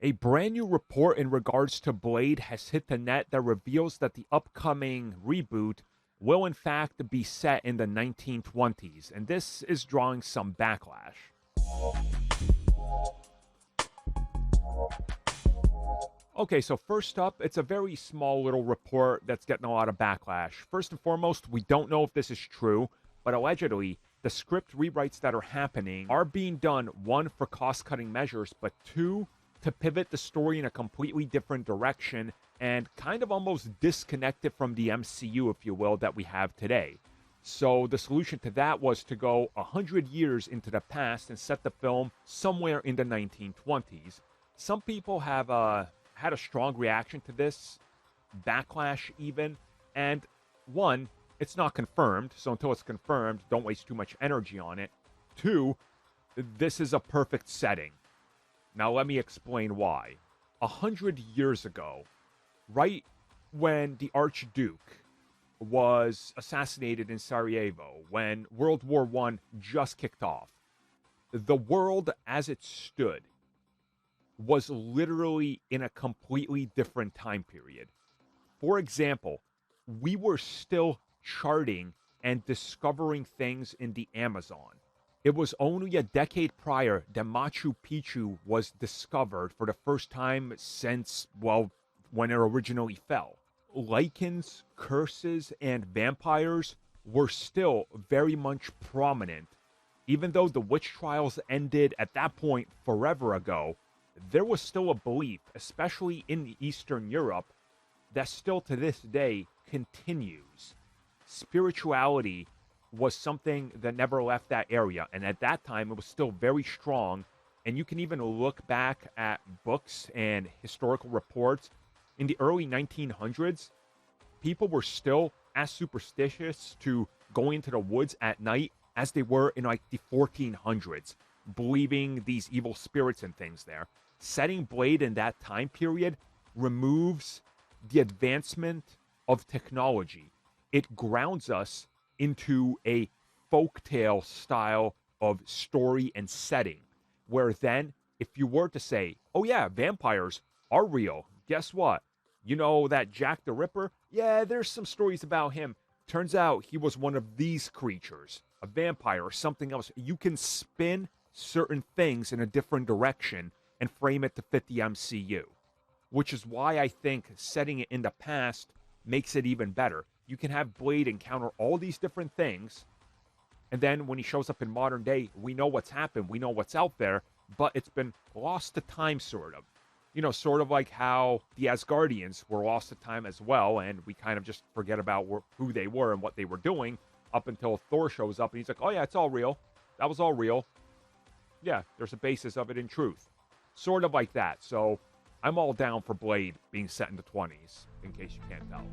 A brand new report in regards to Blade has hit the net that reveals that the upcoming reboot will in fact be set in the 1920s, and this is drawing some backlash. Okay, so first up, it's a very small little report that's getting a lot of backlash. First and foremost, we don't know if this is true, but allegedly, the script rewrites that are happening are being done, one, for cost-cutting measures, but two, to pivot the story in a completely different direction and kind of almost disconnect it from the MCU, if you will, that we have today. So the solution to that was to go 100 years into the past and set the film somewhere in the 1920s. Some people have had a strong reaction to this, backlash even, and one, it's not confirmed, so until it's confirmed, don't waste too much energy on it. Two, this is a perfect setting. Now let me explain why. 100 years ago, right when the Archduke was assassinated in Sarajevo, when World War I just kicked off, the world as it stood was literally in a completely different time period. For example, we were still charting and discovering things in the Amazon. It was only a decade prior that Machu Picchu was discovered for the first time since, well, when it originally fell. Lycans, curses, and vampires were still very much prominent. Even though the witch trials ended at that point forever ago, there was still a belief, especially in Eastern Europe, that still to this day continues. Spirituality was something that never left that area, and at that time it was still very strong. And you can even look back at books and historical reports. In the early 1900s, people were still as superstitious to going into the woods at night as they were in like the 1400s, believing these evil spirits and things there. Setting Blade in that time period removes the advancement of technology. It grounds us into a folktale style of story and setting, where then if you were to say, oh yeah, vampires are real, guess what? You know that Jack the Ripper? Yeah, there's some stories about him. Turns out he was one of these creatures, a vampire or something else. You can spin certain things in a different direction and frame it to fit the MCU, which is why I think setting it in the past makes it even better. You can have Blade encounter all these different things, and then when he shows up in modern day, we know what's happened, we know what's out there, but it's been lost to time, sort of. You know, sort of like how the Asgardians were lost to time as well, and we kind of just forget about who they were and what they were doing up until Thor shows up, and he's like, oh yeah, it's all real. That was all real. Yeah, there's a basis of it in truth. Sort of like that. So I'm all down for Blade being set in the 20s, in case you can't tell.